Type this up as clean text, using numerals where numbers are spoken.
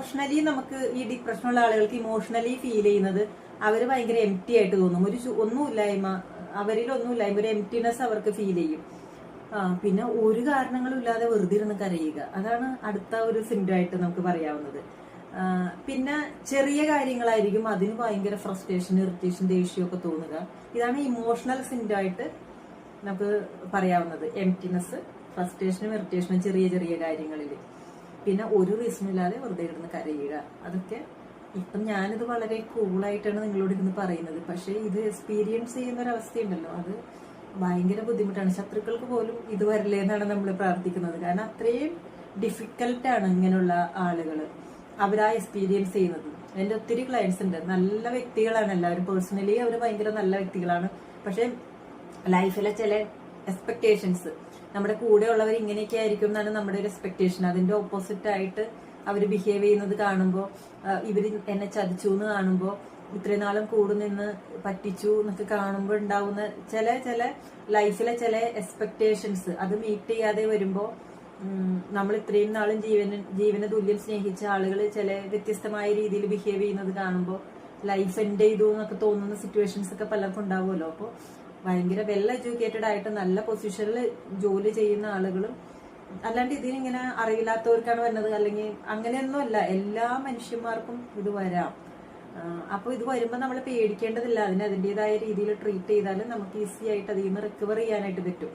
Emotionally നമുക്ക് ഈ ഡിപ്രഷനുള്ള ആളുകൾക്ക് ഇമോഷണലി ഫീൽ ചെയ്യുന്നത് അവർ ഭയങ്കര എംപ്റ്റി ആയിട്ട് തോന്നും. ഒന്നുമില്ലായ്മ, അവരിൽ ഒന്നുമില്ലായ്മ, ഒരു എംപ്റ്റിനെസ് അവർക്ക് ഫീൽ ചെയ്യും. പിന്നെ ഒരു കാരണങ്ങളും ഇല്ലാതെ വെറുതെ ഇരുന്ന് കരയുക, അതാണ് അടുത്ത ഒരു സിംറ്റം ആയിട്ട് നമുക്ക് പറയാവുന്നത്. പിന്നെ ചെറിയ കാര്യങ്ങളായിരിക്കും അതിന് ഭയങ്കര ഫ്രസ്ട്രേഷൻ, ഇറിറ്റേഷൻ, ദേഷ്യമൊക്കെ തോന്നുക. ഇതാണ് ഇമോഷണൽ സിംറ്റം ആയിട്ട് നമുക്ക് പറയാവുന്നത്. എംപ്റ്റിനെസ്, ഫ്രസ്ട്രേഷനും ഇറിറ്റേഷനും ചെറിയ ചെറിയ കാര്യങ്ങളിൽ. പിന്നെ ഒരു റീസണും ഇല്ലാതെ വെറുതെ ഇരുന്ന് കരയുക. അതൊക്കെ ഇപ്പം ഞാനിത് വളരെ കൂളായിട്ടാണ് നിങ്ങളോട് ഇരുന്ന് പറയുന്നത്. പക്ഷെ ഇത് എക്സ്പീരിയൻസ് ചെയ്യുന്ന ഒരു അവസ്ഥയുണ്ടല്ലോ, അത് ഭയങ്കര ബുദ്ധിമുട്ടാണ്. ശത്രുക്കൾക്ക് പോലും ഇത് വരില്ലേ എന്നാണ് നമ്മൾ പ്രാർത്ഥിക്കുന്നത്. കാരണം അത്രയും ഡിഫിക്കൽട്ടാണ് ഇങ്ങനെയുള്ള ആളുകൾ, അവരാ എക്സ്പീരിയൻസ് ചെയ്യുന്നത്. എൻ്റെ ഒത്തിരി ക്ലയൻസ് ഉണ്ട്, നല്ല വ്യക്തികളാണ് എല്ലാവരും. പേഴ്സണലി അവർ ഭയങ്കര നല്ല വ്യക്തികളാണ്. പക്ഷെ ലൈഫിലെ ചില എക്സ്പെക്ടേഷൻസ്, നമ്മുടെ കൂടെ ഉള്ളവർ ഇങ്ങനെയൊക്കെ ആയിരിക്കും എന്നാണ് നമ്മുടെ ഒരു എക്സ്പെക്ടേഷൻ. അതിന്റെ ഓപ്പോസിറ്റ് ആയിട്ട് അവർ ബിഹേവ് ചെയ്യുന്നത് കാണുമ്പോൾ, ഇവർ എന്നെ ചതിച്ചു എന്ന് കാണുമ്പോൾ, ഇത്രയും നാളും കൂടെ നിന്ന് പറ്റിച്ചു എന്നൊക്കെ കാണുമ്പോൾ ഉണ്ടാവുന്ന ചില ലൈഫിലെ ചില എക്സ്പെക്ടേഷൻസ് അത് മീറ്റ് ചെയ്യാതെ വരുമ്പോൾ, നമ്മൾ ഇത്രയും നാളും ജീവന് തുല്യം സ്നേഹിച്ച ആളുകൾ ചില വ്യത്യസ്തമായ രീതിയിൽ ബിഹേവ് ചെയ്യുന്നത് കാണുമ്പോൾ ലൈഫ് എൻഡ് ചെയ്തു എന്നൊക്കെ തോന്നുന്ന സിറ്റുവേഷൻസ് ഒക്കെ പലർക്കും ഉണ്ടാവുമല്ലോ. അപ്പോൾ ഭയങ്കര വെൽ എഡ്യൂക്കേറ്റഡ് ആയിട്ട് നല്ല പൊസിഷനിൽ ജോലി ചെയ്യുന്ന ആളുകളും, അല്ലാണ്ട് ഇതിനിങ്ങനെ അറിയില്ലാത്തവർക്കാണ് വരുന്നത് അല്ലെങ്കിൽ അങ്ങനെയൊന്നും അല്ല, എല്ലാ മനുഷ്യന്മാർക്കും ഇത് വരാം. അപ്പോൾ ഇത് വരുമ്പോൾ നമ്മൾ പേടിക്കേണ്ടതില്ല. അതിന് അതിൻ്റെതായ രീതിയിൽ ട്രീറ്റ് ചെയ്താലും നമുക്ക് ഈസി ആയിട്ട് അതിൽ നിന്ന് റിക്കവർ ചെയ്യാനായിട്ട് പറ്റും.